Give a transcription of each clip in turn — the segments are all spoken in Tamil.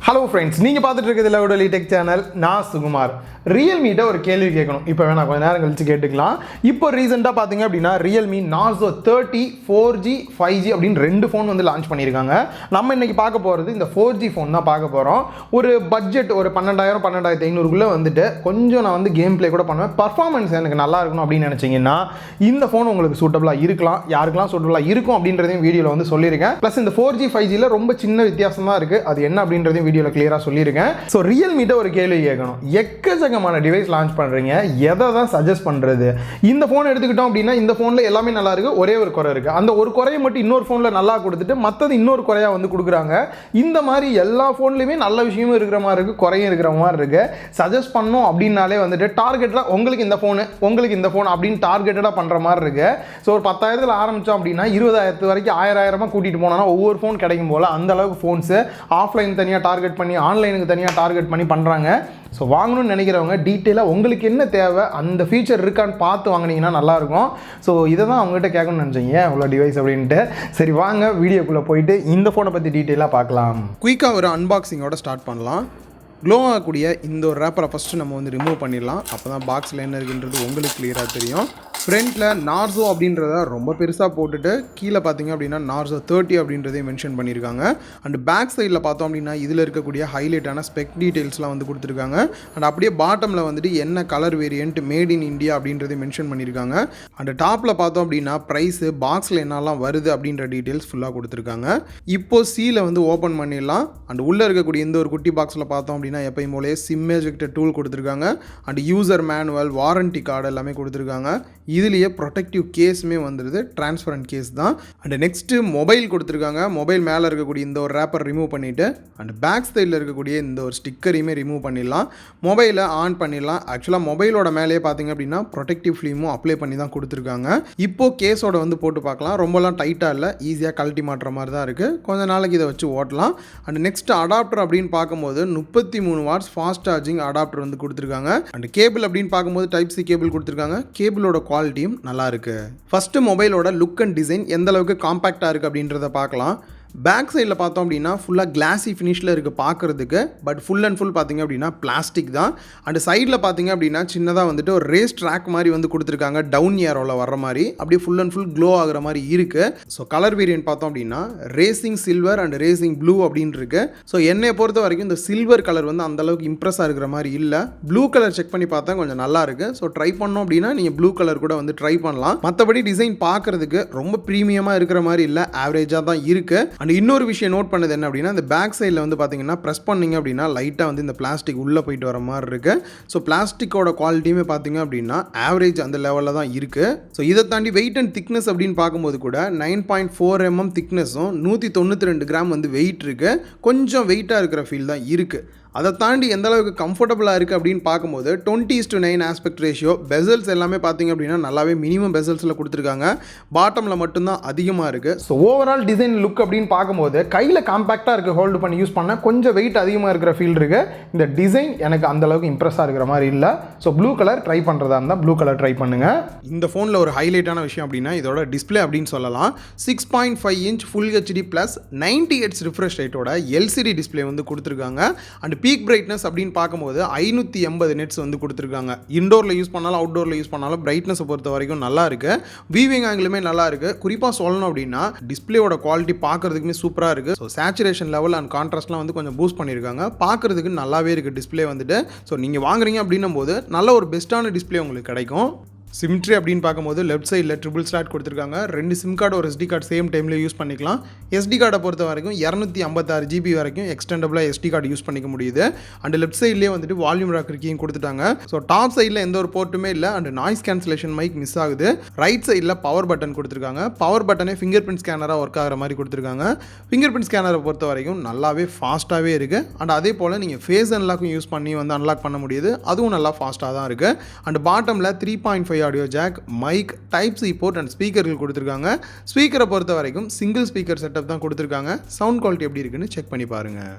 Hello friends, நீங்க பார்த்துட்டு இருக்கிறது Realme Tech channel. நான் சுகுமார். Realme கிட்ட ஒரு கேள்வி கேட்கணும். இப்போ வேணா கொஞ்ச நேரம் கழிச்சு கேட்டுக்கலாம். இப்போ ரீசன்ட்டா பாத்தீங்க அப்படினா Realme Narzo 30 4G 5G அப்படின ரெண்டு ஃபோன் வந்து லான்ச் பண்ணிருக்காங்க. நம்ம இன்னைக்கு பார்க்க போறது இந்த 4G ஃபோன் தான் பார்க்க போறோம். ஒரு பட்ஜெட் ஒரு 12000 12500 குள்ள வந்துட்டு கொஞ்சம் நான் வந்து கேம் ப்ளே கூட பண்ணுவேன். பெர்ஃபார்மன்ஸ் எனக்கு நல்லா இருக்கணும் அப்படி நினைச்சீங்கன்னா இந்த ஃபோன் உங்களுக்கு சூட்டபிளா இருக்கலாம். யாருக்கெல்லாம் சூட்டபிளா இருக்கும் அப்படின்றதையும் வீடியோல வந்து சொல்லிருக்கேன். ப்ளஸ் இந்த 4G 5G ல ரொம்ப சின்ன வித்தியாசம் தான் இருக்கு. அது என்ன அப்படின்றதையும் வீடியோல கிளியரா சொல்லிருக்கேன். சோ Realme கிட்ட ஒரு கேள்வி கேட்கணும். எக்கச்சக்கமான டிவைஸ் லான்ச் பண்றீங்க. எதை தான் சஜஸ்ட் பண்றது? இந்த ஃபோன் எடுத்துக்கிட்டோம் அப்படின்னா இந்த ஃபோன்ல எல்லாமே நல்லா இருக்கு. ஒரே ஒரு குறை இருக்கு. அந்த ஒரு குறையை மட்டும் இன்னொரு ஃபோன்ல நல்லா கொடுத்துட்டு மத்தது இன்னொரு குறையா வந்து கொடுக்குறாங்க. இந்த மாதிரி எல்லா ஃபோன்லயுமே நல்ல விஷயமும் இருக்கிற மாதிரி இருக்கு, குறையும் இருக்கிற மாதிரி இருக்கு. சஜஸ்ட் பண்ணோம் அப்படின்னாலே வந்துட்டு டார்கெட்டா உங்களுக்கு இந்த ஃபோன், உங்களுக்கு இந்த ஃபோன் அப்படின்னு டார்கெட்டடா பண்ற மாதிரி இருக்கு. சோ ஒரு 10000ல ஆரம்பிச்சோம் அப்படின்னா 20000 வரைக்கும் 1000 கூட்டிட்டு போனோம்னா ஒவ்வொரு ஃபோன் கிடைக்கும் போல அந்த அளவுக்கு ஃபோன்ஸ் ஆஃப்லைன் தனியா டார்கெட் பண்ணி ஆன்லைனுக்கு தனியா டார்கெட் பண்ணி பண்றாங்க. ஸோ வாங்கணும்னு நினைக்கிறவங்க டீட்டெயிலாக உங்களுக்கு என்ன தேவை அந்த ஃபீச்சர் இருக்கான்னு பார்த்து வாங்கினீங்கன்னா நல்லாயிருக்கும். ஸோ இதை தான் அவங்ககிட்ட கேட்கணும்னு நினச்சிங்க இவ்வளோ டிவைஸ் அப்படின்ட்டு. சரி வாங்க வீடியோக்குள்ளே போயிட்டு இந்த ஃபோனை பற்றி டீட்டெயிலாக பார்க்கலாம். குயிக்காக ஒரு அன்பாக்சிங்கோட ஸ்டார்ட் பண்ணலாம். க்ளோ ஆகக்கூடிய இந்த ஒரு ரேப்பரை ஃபஸ்ட்டு நம்ம வந்து ரிமூவ் பண்ணிடலாம். அப்போ தான் பாக்ஸில் என்ன இருக்குன்றது உங்களுக்கு கிளியராக தெரியும். ஃப்ரண்ட்டில் நார்சோ அப்படின்றத ரொம்ப பெருசாக போட்டுட்டு கீழே பார்த்தீங்க அப்படின்னா நார்சோ 30 அப்படின்றதையும் மென்ஷன் பண்ணியிருக்காங்க. அண்ட் பேக் சைடில் பார்த்தோம் அப்படின்னா இதில் இருக்கக்கூடிய ஹைலைட்டான ஸ்பெக் டீட்டெயில்ஸ்லாம் வந்து கொடுத்துருக்காங்க. அண்ட் அப்படியே பாட்டமில் வந்துட்டு என்ன colour variant made in India அப்படின்றதையும் மென்ஷன் பண்ணியிருக்காங்க. அண்ட் டாப்பில் பார்த்தோம் அப்படின்னா ப்ரைஸு பாக்ஸில் என்னெல்லாம் வருது அப்படின்ற டீட்டெயில்ஸ் ஃபுல்லாக கொடுத்துருக்காங்க. இப்போ சீலை வந்து ஓப்பன் பண்ணிடலாம். அண்ட் உள்ளே இருக்கக்கூடிய இந்த ஒரு குட்டி பாக்ஸில் பார்த்தோம் அப்படின்னா எப்பயும் போலே சிம் எஜெக்டர் டூல் கொடுத்துருக்காங்க. And user manual, warranty card எல்லாமே கொடுத்துருக்காங்க. இதுலேயே ப்ரொடெக்டிவ் கேஸுமே வந்துடுது, டிரான்ஸ்பரண்ட் கேஸ் தான். அண்ட் நெக்ஸ்ட்டு மொபைல் கொடுத்துருக்காங்க. மொபைல் மேலே இருக்கக்கூடிய இந்த ஒரு ரேப்பர் ரிமூவ் பண்ணிவிட்டு அண்ட் பேக் சைடில் இருக்கக்கூடிய இந்த ஒரு ஸ்டிக்கரையுமே ரிமூவ் பண்ணிடலாம். மொபைலை ஆன் பண்ணிடலாம். ஆக்சுவலாக மொபைலோட மேலேயே பார்த்தீங்க அப்படின்னா ப்ரொடெக்டிவ் ஃபிலிமும் அப்ளை பண்ணி தான் கொடுத்துருக்காங்க. இப்போது கேஸோட வந்து போட்டு பார்க்கலாம். ரொம்பலாம் டைட்டாக இல்லை, ஈஸியாக கழட்டி மாட்டுற மாதிரி தான் இருக்குது. கொஞ்ச நாளைக்கு இதை வச்சு ஓட்டலாம். அண்ட் நெக்ஸ்ட் அடாப்டர் அப்படின்னு பார்க்கும்போது 33 வாட்ஸ் ஃபாஸ்ட் சார்ஜிங் அடாப்டர் வந்து கொடுத்துருக்காங்க. அண்ட் கேபிள் அப்படின்னு பார்க்கும்போது டைப் சி கேபிள் கொடுத்துருக்காங்க. கேபிளோட குவாலிட்டியும் நல்லா இருக்கு. ஃபர்ஸ்ட் மொபைலோட லுக் அண்ட் டிசைன் எந்த அளவுக்கு காம்பாக்டா இருக்கு அப்படின்றத பார்க்கலாம். பேக் சைடில் பார்த்தோம் அப்படின்னா ஃபுல்லாக கிளாஸி ஃபினிஷில் இருக்குது பார்க்குறதுக்கு. பட் ஃபுல் அண்ட் ஃபுல் பார்த்திங்க அப்படின்னா பிளாஸ்டிக் தான். அண்ட் சைடில் பார்த்திங்க அப்படின்னா சின்னதாக வந்துட்டு ஒரு ரேஸ் ட்ராக் மாதிரி வந்து கொடுத்துருக்காங்க. டவுன் ஏரோவில் வர்ற மாதிரி அப்படியே ஃபுல் அண்ட் ஃபுல் க்ளோ ஆகிற மாதிரி இருக்குது. ஸோ கலர் வேரியன்ட் பார்த்தோம் அப்படின்னா racing silver and racing blue அப்படின்னு இருக்கு. ஸோ என்னை பொறுத்த வரைக்கும் இந்த சில்வர் கலர் வந்து அந்தளவுக்கு இம்ப்ரெஸ்ஸாக இருக்கிற மாதிரி இல்லை. ப்ளூ கலர் செக் பண்ணி பார்த்தா கொஞ்சம் நல்லா இருக்குது. ஸோ ட்ரை பண்ணோம் அப்படின்னா நீங்கள் ப்ளூ கலர் கூட வந்து ட்ரை பண்ணலாம். மற்றபடி டிசைன் பார்க்குறதுக்கு ரொம்ப ப்ரீமியமாக இருக்கிற மாதிரி இல்லை, ஆவரேஜாக தான் இருக்குது. அண்ட் இன்னொரு விஷயம் நோட் பண்ணது என்ன அப்படின்னா இந்த பேக் சைடில் வந்து பார்த்தீங்கன்னா ப்ரெஸ் பண்ணிங்க அப்படின்னா லைட்டாக வந்து இந்த பிளாஸ்டிக் உள்ளே போயிட்டு வர மாதிரி இருக்குது. ஸோ பிளாஸ்டிக்கோட குவாலிட்டியுமே பார்த்தீங்க அப்படின்னா ஆவரேஜ் அந்த லெவலில் தான் இருக்குது. ஸோ இதை தாண்டி வெயிட் அண்ட் திக்னஸ் அப்படின்னு பார்க்கும்போது கூட 9.4 mm திக்னஸும் 192 கிராம் வந்து வெயிட் இருக்குது. கொஞ்சம் வெயிட்டாக இருக்கிற ஃபீல் தான் இருக்குது. அதை தாண்டி எந்த அளவுக்கு கம்ஃபர்டபுளாக இருக்குது அப்படின்னு பார்க்கும்போது 20:9 ஆஸ்பெக்ட் ரேஷியோ. பெசல்ஸ் எல்லாமே பார்த்தீங்க அப்படின்னா நல்லாவே மினிமம் பெசல்ஸில் கொடுத்துருக்காங்க. பாட்டமில் மட்டும்தான் அதிகமாக இருக்குது. ஸோ ஓவரால் டிசைன் லுக் அப்படின்னு பார்க்கும்போது கையில் காம்பேக்டாக இருக்குது, ஹோல்டு பண்ணி யூஸ் பண்ண கொஞ்சம் வெயிட் அதிகமாக இருக்கிற ஃபீல் இருக்குது. இந்த டிசைன் எனக்கு அந்தளவுக்கு இம்ப்ரெஸ்ஸாக இருக்கிற மாதிரி இல்லை. ஸோ ப்ளூ கலர் ட்ரை பண்ணுறதா இருந்தால் ப்ளூ கலர் ட்ரை பண்ணுங்கள். இந்த ஃபோனில் ஒரு ஹைலைட்டான விஷயம் அப்படின்னா இதோட டிஸ்பிளே அப்படின்னு சொல்லலாம். 6.5 inch full HD plus 90 Hz refresh ரேட்டோட LCD டிஸ்பிளே வந்து கொடுத்துருக்காங்க. அண்ட் பீக் பிரைட்னஸ் அப்படின்னு பார்க்கும்போது 580 nits வந்து கொடுத்துருக்காங்க. இண்டோரில் யூஸ் பண்ணாலும் அவுட்டோரில் யூஸ் பண்ணாலும் பிரைட்னஸை பொறுத்த வரைக்கும் நல்லா இருக்கு. வியூவிங் ஆங்கிலுமே நல்லா இருக்கு. குறிப்பாக சொல்லணும் அப்படின்னா டிஸ்பிளேயோட குவாலிட்டி பார்க்கறதுக்குமே சூப்பராக இருக்கு. ஸோ சேச்சுரேஷன் லெவல் அண்ட் கான்ட்ராஸ்ட்லாம் வந்து கொஞ்சம் பூஸ்ட் பண்ணியிருக்காங்க. பார்க்கறதுக்கு நல்லாவே இருக்கு டிஸ்பிளே வந்துட்டு. ஸோ நீங்கள் வாங்குறீங்க அப்படின்னும் போது நல்ல ஒரு பெஸ்ட்டான டிஸ்பிளே உங்களுக்கு கிடைக்கும். சிம்ட்ரி அப்படின்னு பார்க்கும்போது லெஃப்ட் சைடில் ட்ரிபிள் ஸ்லாட் கொடுத்துருக்காங்க. 2 சிம் கார்டு ஒரு SD கார்டு சேம் டைமில் யூஸ் பண்ணிக்கலாம். SD கார்டை பொறுத்த வரைக்கும் 256 GB வரைக்கும் எக்ஸ்டெண்டபிளாக SD கார்டு யூஸ் பண்ணிக்க முடியுது. அண்ட் லெஃப்ட் சைட்லேயே வந்துட்டு வால்யூம் ராக்கர் கீயும் கொடுத்துட்டாங்க. ஸோ டாப் சைடில் எந்த ஒரு போர்ட்டுமே இல்லை. And noise cancellation mic miss ஆகுது. ரைட் சைடில் பவர் பட்டன் கொடுத்துருக்காங்க. பவர் பட்டனே ஃபிங்கர் பிரிண்ட் ஸ்கேனராக ஒர்க் ஆகிற மாதிரி கொடுத்துருக்காங்க. ஃபிங்கர் பிரிண்ட் ஸ்கேனரை பொறுத்த வரைக்கும் நல்லாவே ஃபாஸ்ட்டாகவே இருக்குது. அண்ட் அதே போல் நீங்கள் ஃபேஸ் அன்லாக்கும் யூஸ் பண்ணி வந்து அன்லாக் பண்ண முடியுது. அதுவும் நல்லா ஃபாஸ்ட்டாக தான் இருக்குது. அண்ட் பாட்டமில் 3.5 audio jack, mic, type C port and ஸ்பீக்கர்கள் கொடுத்துருக்காங்க. ஸ்பீக்கரை பொறுத்த வரைக்கும் சிங்கிள் ஸ்பீக்கர் செட்டப் தான் கொடுத்துருக்காங்க. சவுண்ட் குவாலிட்டி எப்படி இருக்குன்னு செக் பண்ணி பாருங்கள்.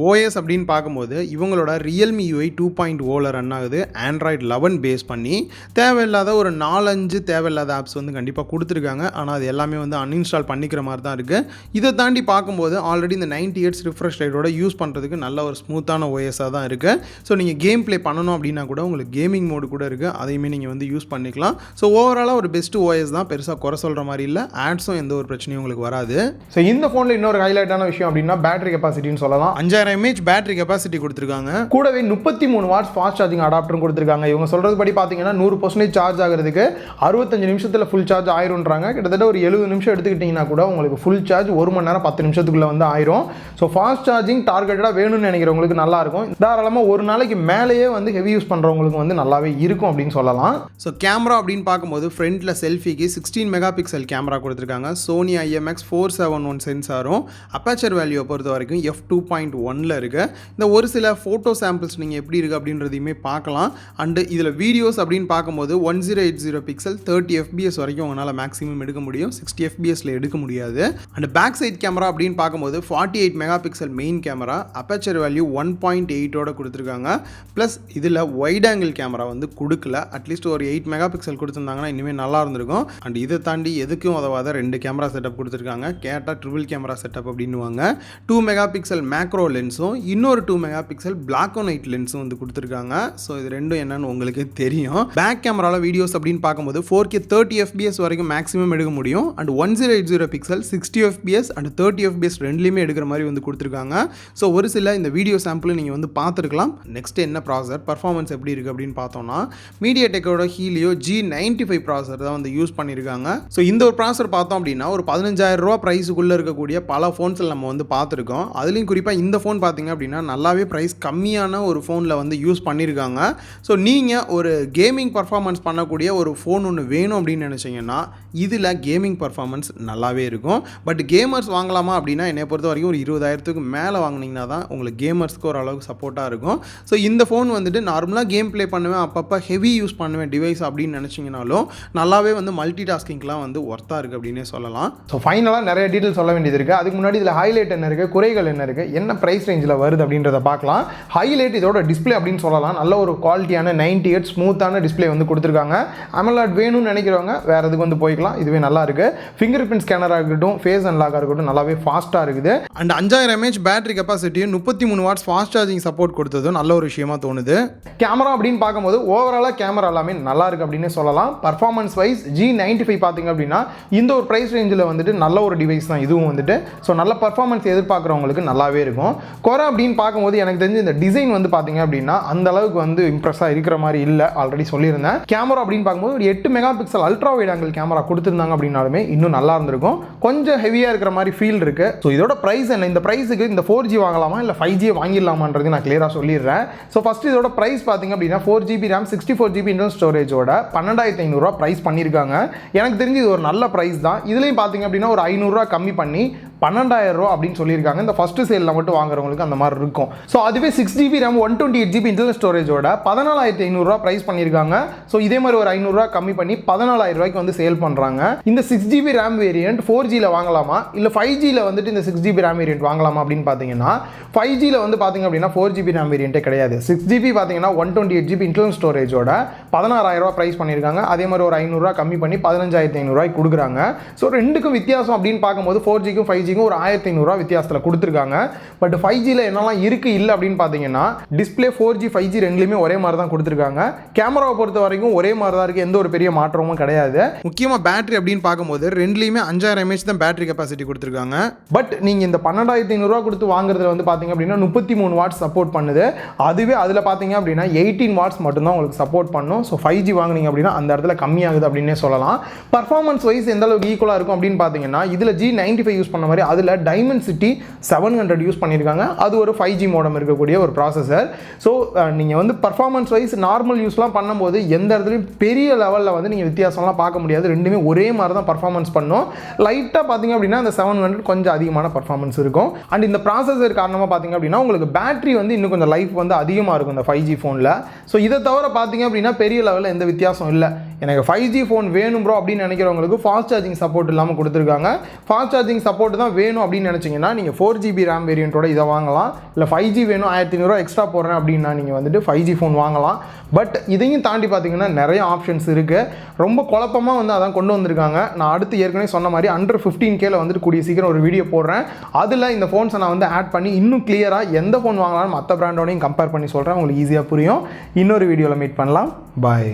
ஓஎஸ் அப்படின்னு பார்க்கும்போது இவங்களோட Realme UI 2.0ல ரன் ஆகுது. Android 11 பேஸ் பண்ணி தேவையில்லாத ஒரு 4-5 தேவையில்லாத ஆப்ஸ் வந்து கண்டிப்பாக கொடுத்துருக்காங்க. ஆனால் அது எல்லாமே வந்து அன்இன்ஸ்டால் பண்ணிக்கிற மாதிரி தான் இருக்குது. இதை தாண்டி பார்க்கும்போது ஆல்ரெடி இந்த 90 Hz ரிஃப்ரெஷ் ரேட்டோட யூஸ் பண்ணுறதுக்கு நல்ல ஒரு ஸ்மூத்தான ஓஎஸாக தான் இருக்குது. ஸோ நீங்கள் கேம் ப்ளே பண்ணணும் அப்படின்னா கூட உங்களுக்கு கேமிங் மோடு கூட இருக்குது, அதையுமே நீங்கள் வந்து யூஸ் பண்ணிக்கலாம். ஸோ ஓவராலாக ஒரு பெஸ்ட் ஓஎஸ் தான், பெருசாக குறை சொல்கிற மாதிரி இல்லை. ஆட்ஸும் எந்த ஒரு பிரச்சனையும் உங்களுக்கு வராது. ஸோ இந்த ஃபோனில் இன்னொரு ஹைலைட்டான விஷயம் அப்படின்னா பேட்டரி கெப்பாசிட்டின்னு சொல்லலாம். 5000 mAh பேட்டரி கெப்பாசிட்டி கொடுத்துருக்காங்க. கூடவே 33 வாட்ஸ் ஃபாஸ்ட் சார்ஜிங் அடாப்டரும் கொடுத்துருக்காங்க. இவங்க சொல்கிறது படி பார்த்தீங்கன்னா 100% சார்ஜ் ஆகிறதுக்கு 65 நிமிஷத்தில் ஃபுல் சார்ஜ் ஆயிரும்ன்றாங்க. கிட்டத்தட்ட ஒரு 70 நிமிஷம் எடுத்துக்கிட்டிங்கன்னா கூட உங்களுக்கு ஃபுல் சார்ஜ் 1 மணி நேரம் 10 நிமிஷத்துக்குள்ளே வந்து ஆயிரும். ஸோ ஃபாஸ்ட் சார்ஜிங் டார்கெட்டடாக வேணும்னு நினைக்கிறவங்களுக்கு நல்லாயிருக்கும். தாராளமாக ஒரு நாளைக்கு மேலேயே வந்து ஹெவி யூஸ் பண்ணுறவங்களுக்கு வந்து நல்லாவே இருக்கும் அப்படின்னு சொல்லலாம். ஸோ கேமரா அப்படின்னு பார்க்கும்போது ஃப்ரண்ட்டில் செல்ஃபிக்கு 16 மெகா பிக்சல் கேமரா கொடுத்துருக்காங்க. சோனி IMX471 சென்சாரும் அப்பேச்சர் வேல்யூவை பொறுத்த வரைக்கும் f2.1ல் இருக்குது. இந்த ஒரு சில ஃபோட்டோ சாம்பிள்ஸ் நீங்கள் எப்படி இருக்குது அப்படின்றதையுமே பார்க்கலாம். அண்டு இதில் வீடியோஸ் அப்படின்னு பார்க்கும்போது 1080 பிக்சல் 30 fps வரைக்கும் உங்களால் மேக்ஸிமம் எடுக்க முடியும். 60 fpsல எடுக்க முடியாது. அண்ட் பேக் சைட் கேமரா அப்படின்னு பார்க்கும்போது 48 mega pixel main camera, aperture value 1.8ஓட கொடுத்துருக்காங்க. ப்ளஸ் இதில் வைட் ஆங்கிள் கேமரா வந்து கொடுக்கல. அட்லீஸ்ட் ஒரு 8 மெகா பிக்சல் கொடுத்துருந்தாங்கன்னா இனிமேல் நல்லா இருந்திருக்கும். அண்ட் இதை தாண்டி எதுக்கும் உதவாத 2 கேமரா செட்டப் கொடுத்துருக்காங்க. கேட்டால் ட்ரிபிள் கேமரா செட்டப் அப்படின்னுவாங்க. 2 மெகா பிக்சல் மேக்ரோ லென்ஸும் இன்னொரு 2 mega pixel black and white லென்ஸும் வந்து கொடுத்துருக்காங்க. ஸோ இது ரெண்டும் என்னன்னு உங்களுக்கு தெரியும். பேக் கேமராவில் வீடியோஸ் அப்படின்னு பார்க்கும்போது 4K 30 fps வரைக்கும் மேக்ஸிமம் எடுக்க முடியும். And 1080 pixel 60 fps and 30 fps ரெண்டுலேயுமே எடுக்கிற மாதிரி வந்து கொடுத்துருக்காங்க. ஸோ ஒரு சில இந்த வீடியோ சாம்பிள் நீங்கள் வந்து பார்த்துருக்கலாம். நெக்ஸ்ட் என்ன ப்ராசர் பர்ஃபார்மன்ஸ் எப்படி இருக்குது அப்படின்னு பார்த்தோம்னா MediaTekோட Helio G95 ப்ராசர் தான் வந்து யூஸ் பண்ணியிருக்காங்க. ஸோ இந்த ஒரு ப்ராசர் பார்த்தோம் அப்படின்னா ஒரு 15000 ரூபா ப்ரைஸுக்குள்ளே இருக்கக்கூடிய பல ஃபோன்ஸில் நம்ம வந்து பார்த்துருக்கோம். அதுலேயும் குறிப்பாக இந்த ஃபோன் பார்த்தீங்க அப்படின்னா நல்லாவே ப்ரைஸ் கம்மியான ஒரு ஃபோனில் வந்து யூஸ் பண்ணியிருக்காங்க. ஸோ நீங்கள் ஒரு கேமிங் பர்ஃபார்மன்ஸ் பண்ணக்கூடிய ஒரு ஃபோன் ஒன்று வேணும் அப்படின்னு நினச்சிங்கன்னா இதில் கேமிங் பர்ஃபார்மன்ஸ் நல்லாவே இருக்கும். பட் கேமர்ஸ் வாங்கலாமா அப்படின்னா என்னை பொறுத்த வரைக்கும் ஒரு 20000க்கு மேலே வாங்கினீங்கன்னா தான் உங்களுக்கு கேமர்ஸ்க்கு ஓரளவுக்கு சப்போர்ட்டாக இருக்கும். ஸோ இந்த ஃபோன் வந்துட்டு நார்மலாக கேம் ப்ளே பண்ணுவேன், அப்பப்போ ஹெவி யூஸ் பண்ணுவேன் டிவைஸ் அப்படின்னு நினச்சிங்கனாலும் நல்லாவே வந்து மல்டி டாஸ்கிங்லாம் வந்து ஒர்த்தாக இருக்குது அப்படின்னே சொல்லலாம். ஸோ ஃபைனலாக நிறைய டீட்டெயில் சொல்ல வேண்டியது இருக்குது. அதுக்கு முன்னாடி இதில் ஹைலைட் என்ன இருக்குது, குறைகள் என்ன இருக்குது, என்ன ப்ரைஸ் ரேஞ்சில் வருது அப்படின்றத பார்க்கலாம். ஹைலைட் இதோட டிஸ்பிளே அப்படின்னு சொல்லலாம். நல்ல ஒரு குவாலிட்டியான 90 Hz ஸ்மூத்தான டிஸ்பிளே வந்து கொடுத்துருக்காங்க. AMOLED வேணும்னு நினைக்கிறவங்க வேறு எதுக்கு வந்து போய்க்கலாம். இதுவே நல்லா இருக்குது. ஃபிங்கர் பிரிண்ட் ஸ்கேனராக இருக்கட்டும், ஃபேஸ் அன்லாக்காக இருக்கட்டும் நல்லாவே ஃபாஸ்ட்டாக இருக்குது. அண்ட் 5000 mAh பேட்டரி கெப்பாசிட்டியும் 33 வாட்ஸ் ஃபாஸ்ட் சார்ஜிங் சப்போர்ட் கொடுத்ததும் நல்ல ஒரு விஷயமா தோணுது. கேமரா அப்படின்னு பார்க்கும்போது ஓவராலாக கேமரா எல்லாமே நல்லா இருக்குது அப்படின்னு சொல்லலாம். பர்ஃபார்மன்ஸ் வைஸ் G95 பார்த்தீங்க அப்படின்னா இந்த ஒரு ப்ரைஸ் ரேஞ்சில் வந்துட்டு நல்ல ஒரு டிவைஸ் தான் இதுவும் வந்துட்டு. ஸோ நல்ல பர்ஃபார்மன்ஸ் எதிர்பார்க்குறவங்களுக்கு நல்லாவே இருக்கும். குறை அப்படின்னு பார்க்கும்போது எனக்கு தெரிஞ்சு இந்த டிசைன் வந்து பார்த்தீங்க அப்படின்னா அந்த அளவுக்கு வந்து இம்ப்ரெஸ்ஸாக இருக்கிற மாதிரி இல்லை. ஆல்ரெடி சொல்லியிருந்தேன். கேமரா அப்படின்னு பார்க்கும்போது ஒரு 8 mega pixel ultra wide angle camera கொடுத்துருந்தாங்க அப்படின்னாலுமே இன்னும் நல்லா இருந்திருக்கும். கொஞ்சம் ஹெவியாக இருக்கிற மாதிரி ஃபீல் இருக்கு. ஸோ இதோட ப்ரைஸ் என்ன, இந்த ப்ரைஸுக்கு இந்த 4G வாங்கலாமா இல்லை 5G வாங்கிடலாமான்றது நான் கிளியராக சொல்லிடுறேன். ஸோ ஃபர்ஸ்ட் இதோட ப்ரைஸ் பார்த்தீங்க அப்படின்னா 4GB RAM 64GB இன்டர்னல் ஸ்டோரேஜோட 12500 ரூபா ப்ரைஸ் பண்ணியிருக்காங்க. எனக்கு தெரிஞ்சு இது ஒரு நல்ல ப்ரைஸ் தான். இதுலேயும் பார்த்தீங்க அப்படின்னா ஒரு 500 ரூபா கம்மி பண்ணி 12000 ரூபா அப்படின்னு சொல்லியிருக்காங்க. இந்த ஃபர்ஸ்ட் சேலில் மட்டும் வாங்குறவங்களுக்கு அந்த மாதிரி இருக்கும். ஸோ அதுவே 6GB RAM 128GB இன்டர்னல் ஸ்டோரேஜோட 14500 ரூபா ப்ரைஸ் பண்ணியிருக்காங்க. ஸோ இதே மாதிரி ஒரு 500 ரூபா கம்மி பண்ணி 14000 ரூபாய்க்கு வந்து சேல் பண்ணுறாங்க. இந்த 6GB RAM வேரியன்ட் 4Gல வாங்கலாமா இல்லை 5Gல வந்துட்டு இந்த 6GB RAM வேரியன்ட் வாங்கலாமா அப்படின்னு பார்த்தீங்கன்னா 5Gல வந்து பார்த்தீங்க அப்படின்னா 4GB RAM வேரியன்ட்டே கிடையாது. 6GB பார்த்தீங்கன்னா 128GB இன்டர்னல் ஸ்டோரேஜோட 16000 ரூபா ப்ரைஸ் பண்ணியிருக்காங்க. அதே மாதிரி ஒரு 500 ரூபா கம்மி பண்ணி 15500 ரூபாய்க்கு கொடுக்குறாங்க. ஸோ ரெண்டுக்கும் வித்தியாசம் அப்படின்னு பார்க்கும்போது 4Gக்கும் 5Gக்கும் ஒரு 1500 ரூபா வித்தியாசத்தில் கொடுத்துருக்காங்க. பட் 5Gல என்னெல்லாம் இருக்கு இல்லை அப்படின்னு பார்த்தீங்கன்னா டிஸ்பிளே 4G 5G ரெண்டுலையுமே ஒரே மாதிரி தான் கொடுத்துருக்காங்க. கேமராவை பொறுத்த வரைக்கும் ஒரே மாதிரி தான் இருக்குது, எந்த ஒரு பெரிய மாற்றமும் கிடையாது. முக்கியமாக பேட்டரி அப்படின்னு பார்க்கும்போது ரெண்டுலையுமே 5000 mAh தான் பேட்டரி கெப்பாசிட்டி கொடுத்துருக்காங்க. பட் நீங்கள் இந்த 12500 ரூபா கொடுத்து வாங்குறதுல வந்து பார்த்தீங்க அப்படின்னா 33 வாட்ஸ் சப்போர்ட் பண்ணுது. அதுவே அதில் பார்த்தீங்க அப்படின்னா 18 வாட்ஸ் மட்டும்தான் உங்களுக்கு சப்போர்ட் பண்ணும். ஸோ 5G வாங்குனீங்க அப்படின்னா அந்த இடத்துல கம்மியாகுது அப்படின்னே சொல்லலாம். பர்ஃபார்மன்ஸ் வைஸ் எந்த அளவுக்கு ஈக்குவலாக இருக்கும் அப்படின்னு பார்த்தீங்கன்னா இதில் G95 யூஸ் பண்ண மாதிரி அதில் Dimensity 700 யூஸ் பண்ணியிருக்காங்க. அது ஒரு 5G மோடம் இருக்கக்கூடிய ஒரு ப்ராசஸர். ஸோ நீங்கள் வந்து பர்ஃபார்மன்ஸ் வைஸ் நார்மல் யூஸ்லாம் பண்ணும்போது எந்த இடத்துலையும் பெரிய லெவலில் வந்து நீங்கள் வித்தியாசம்லாம் பார்க்க முடியாது. ரெண்டுமே ஒரே மாதிரி தான் பர்ஃபார்மன்ஸ் பண்ணும். லைட்டாக பார்த்தீங்க அப்படின்னா இந்த 700 கொஞ்சம் அதிகமான பர்ஃபார்மன்ஸ் இருக்கும். அண்ட் இந்த ப்ராசஸர் காரணமாக பார்த்தீங்க அப்படின்னா உங்களுக்கு பேட்டரி வந்து இன்னும் கொஞ்சம் லைஃப் வந்து அதிகமாக இருக்கும் இந்த 5G ஃபோனில். ஸோ இதை தவிர பார்த்தீங்க அப்படின்னா பெரிய லெவலில் எந்த வித்தியாசம் இல்லை. எனக்கு 5G ஃபோன் வேணும் ப்ரோ அப்படின்னு நினைக்கிறவங்களுக்கு ஃபாஸ்ட் சார்ஜிங் சப்போர்ட் இல்லாமல் கொடுத்துருக்காங்க. ஃபாஸ்ட் சார்ஜிங் சப்போர்ட் தான் வேணும் அப்படின்னு நினச்சிங்கன்னா நீங்கள் 4GB RAM வேரியண்ட்டோட இதை வாங்கலாம். இல்லை 5G வேணும் 1500 எக்ஸ்ட்ரா போடுறேன் அப்படின்னா நீங்கள் வந்துட்டு 5G ஃபோன் வாங்கலாம். பட் இதையும் தாண்டி பார்த்தீங்கன்னா நிறைய ஆப்ஷன்ஸ் இருக்குது. ரொம்ப குழப்பமாக வந்து அதான் கொண்டு வந்திருக்காங்க. நான் அடுத்து ஏற்கனவே சொன்ன மாதிரி அண்டர் 15K வந்துட்டு கூடிய சீக்கிரம் ஒரு வீடியோ போடுறேன். அதில் இந்த ஃபோன்ஸை நான் வந்து ஆட் பண்ணி இன்னும் கிளியராக எந்த ஃபோன் வாங்கலாம்னு மற்ற பிராண்டோடையும் கம்பேர் பண்ணி சொல்கிறேன். உங்களுக்கு ஈஸியாக புரியும். இன்னொரு வீடியோவில் மீட் பண்ணலாம். பாய்.